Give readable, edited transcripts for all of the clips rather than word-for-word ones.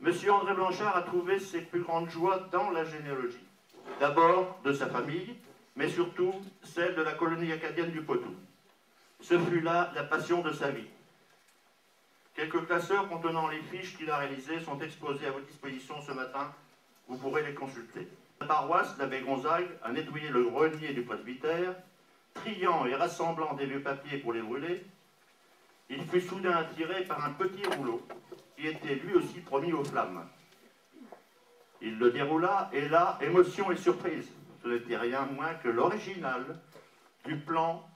M. André Blanchard a trouvé ses plus grandes joies dans la généalogie. D'abord de sa famille, mais surtout celle de la colonie acadienne du Poitou. Ce fut là la passion de sa vie. Quelques classeurs contenant les fiches qu'il a réalisées sont exposés à votre disposition ce matin. Vous pourrez les consulter. La paroisse, l'abbé Gonzague, a nettoyé le grenier du presbytère, triant et rassemblant des vieux papiers pour les brûler. Il fut soudain attiré par un petit rouleau qui était lui aussi promis aux flammes. Il le déroula et là, émotion et surprise. Ce n'était rien moins que l'original du plan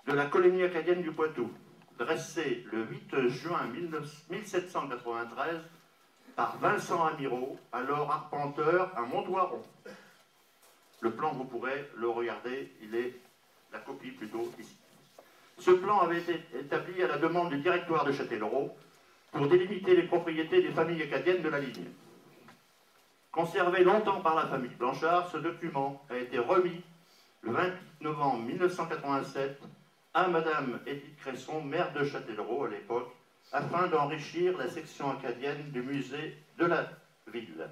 de la colonie acadienne du Poitou, dressé le 8 juin 1793 par Vincent Amirault, alors arpenteur à Montoiron. Le plan, vous pourrez le regarder, il est la copie plutôt ici. Ce plan avait été établi à la demande du directoire de Châtellerault pour délimiter les propriétés des familles acadiennes de la ligne. Conservé longtemps par la famille Blanchard, ce document a été remis le 28 novembre 1987 à Madame Édith Cresson, maire de Châtellerault à l'époque, afin d'enrichir la section acadienne du musée de la ville.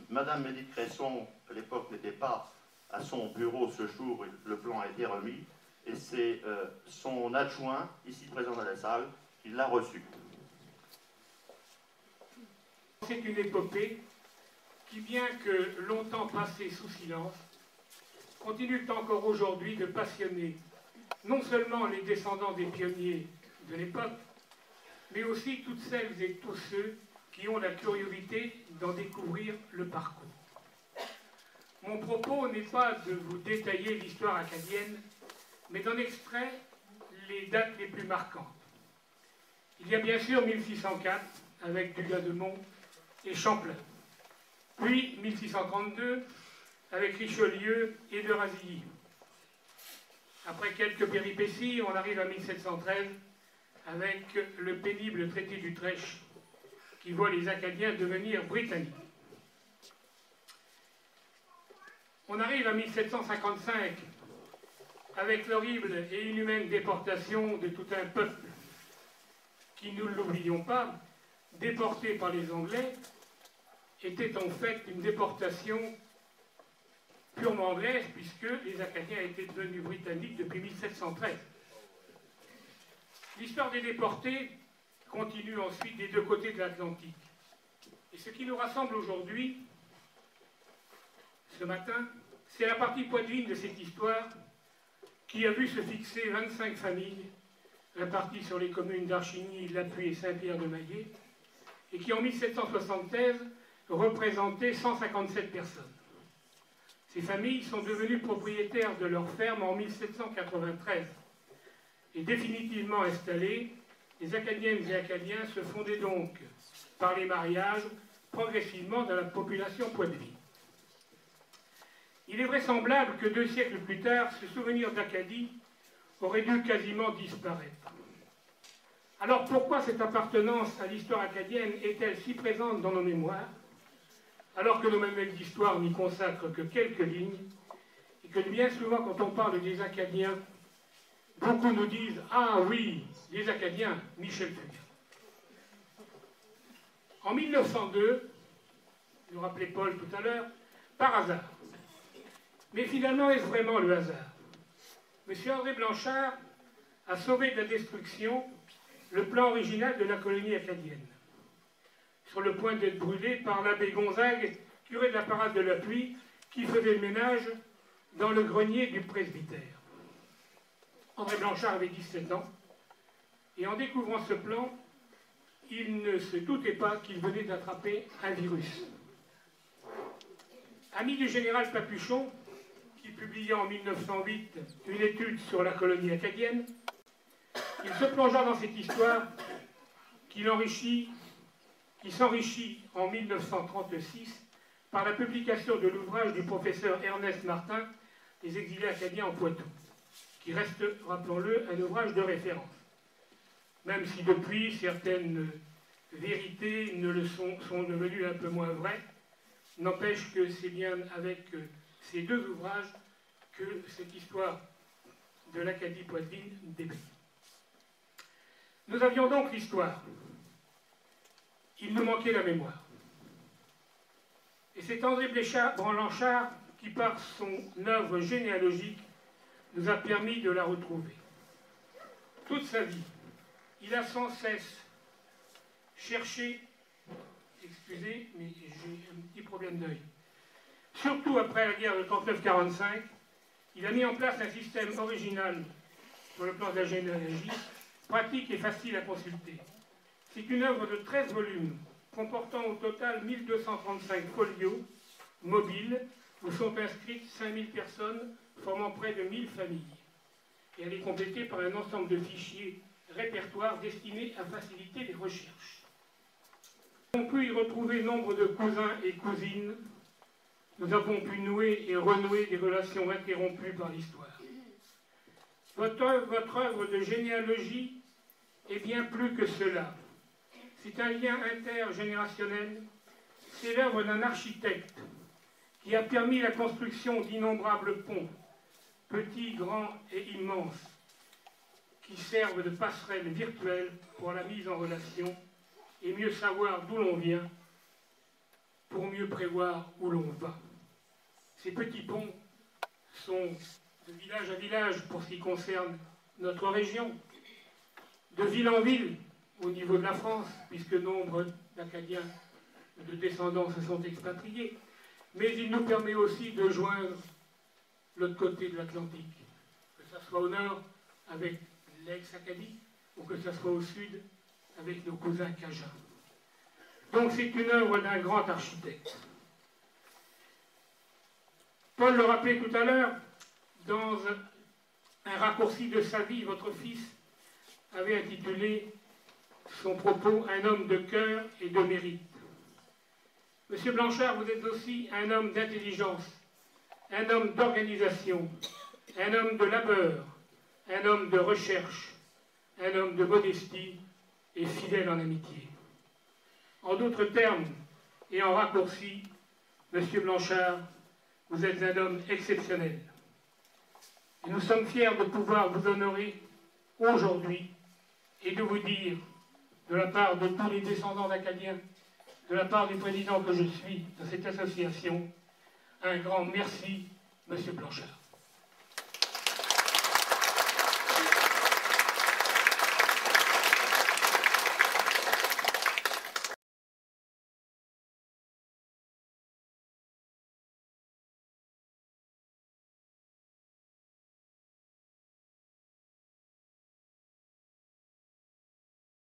Madame Édith Cresson, à l'époque, n'était pas à son bureau ce jour où le plan a été remis, et c'est son adjoint, ici présent dans la salle, qui l'a reçu. C'est une épopée qui, bien que longtemps passée sous silence, continue encore aujourd'hui de passionner non seulement les descendants des pionniers de l'époque, mais aussi toutes celles et tous ceux qui ont la curiosité d'en découvrir le parcours. Mon propos n'est pas de vous détailler l'histoire acadienne, mais d'en extraire les dates les plus marquantes. Il y a bien sûr 1604, avec Dugas-de-Mont et Champlain, puis 1632, avec Richelieu et de Razilly. Après quelques péripéties, on arrive à 1713, avec le pénible traité d'Utrecht, qui voit les Acadiens devenir britanniques. On arrive à 1755, avec l'horrible et inhumaine déportation de tout un peuple, qui, nous ne l'oublions pas, déporté par les Anglais, était en fait une déportation purement anglaise, puisque les Acadiens étaient devenus britanniques depuis 1713. L'histoire des déportés continue ensuite des deux côtés de l'Atlantique. Et ce qui nous rassemble aujourd'hui, ce matin, c'est la partie poitevine de cette histoire qui a vu se fixer 25 familles réparties sur les communes d'Archigny, Lapuy et Saint-Pierre-de-Maillé, et qui en 1776 représentaient 157 personnes. Ces familles sont devenues propriétaires de leurs fermes en 1793 et définitivement installées. Les Acadiennes et Acadiens se fondaient donc par les mariages progressivement dans la population poitevine. Il est vraisemblable que 2 siècles plus tard, ce souvenir d'Acadie aurait dû quasiment disparaître. Alors pourquoi cette appartenance à l'histoire acadienne est-elle si présente dans nos mémoires, alors que nos manuels d'histoire n'y consacrent que quelques lignes, et que bien souvent quand on parle des Acadiens, beaucoup nous disent « Ah oui, les Acadiens, Michel Fugain ». En 1902, nous rappelait Paul tout à l'heure, par hasard. Mais finalement, est-ce vraiment le hasard? M. André Blanchard a sauvé de la destruction le plan original de la colonie acadienne, sur le point d'être brûlé par l'abbé Gonzague, curé de la paroisse de Lapuy, qui faisait le ménage dans le grenier du presbytère. André Blanchard avait 17 ans, et en découvrant ce plan, il ne se doutait pas qu'il venait d'attraper un virus. Ami du général Papuchon, qui publia en 1908 une étude sur la colonie acadienne, il se plongea dans cette histoire qui s'enrichit en 1936 par la publication de l'ouvrage du professeur Ernest Martin, Les exilés acadiens en Poitou, qui reste, rappelons-le, un ouvrage de référence. Même si depuis, certaines vérités sont devenues un peu moins vraies, n'empêche que c'est bien avec ces 2 ouvrages que cette histoire de l'Acadie poitevine débute. Nous avions donc l'histoire, il nous manquait la mémoire. Et c'est André Blanchard qui, par son œuvre généalogique, nous a permis de la retrouver. Toute sa vie, il a sans cesse cherché, excusez, mais j'ai un petit problème d'œil, surtout après la guerre de 39-45, il a mis en place un système original sur le plan de la généalogie, pratique et facile à consulter. C'est une œuvre de 13 volumes, comportant au total 1235 folios mobiles, où sont inscrites 5000 personnes, formant près de 1000 familles. Et elle est complétée par un ensemble de fichiers répertoires destinés à faciliter les recherches. On peut y retrouver nombre de cousins et cousines. Nous avons pu nouer et renouer des relations interrompues par l'histoire. Votre œuvre de généalogie est bien plus que cela. C'est un lien intergénérationnel. C'est l'œuvre d'un architecte qui a permis la construction d'innombrables ponts, petits, grands et immenses, qui servent de passerelles virtuelles pour la mise en relation et mieux savoir d'où l'on vient pour mieux prévoir où l'on va. Ces petits ponts sont de village à village pour ce qui concerne notre région, de ville en ville au niveau de la France, puisque nombre d'Acadiens de descendants se sont expatriés, mais il nous permet aussi de joindre l'autre côté de l'Atlantique, que ce soit au nord avec l'ex-Acadie ou que ce soit au sud avec nos cousins cajuns. Donc c'est une œuvre d'un grand architecte. Paul le rappelait tout à l'heure, dans un raccourci de sa vie, votre fils avait intitulé son propos « Un homme de cœur et de mérite ». Monsieur Blanchard, vous êtes aussi un homme d'intelligence, un homme d'organisation, un homme de labeur, un homme de recherche, un homme de modestie et fidèle en amitié. En d'autres termes, et en raccourci, Monsieur Blanchard, vous êtes un homme exceptionnel. Et nous sommes fiers de pouvoir vous honorer aujourd'hui et de vous dire, de la part de tous les descendants d'Acadiens, de la part du président que je suis de cette association, un grand merci, Monsieur Blanchard.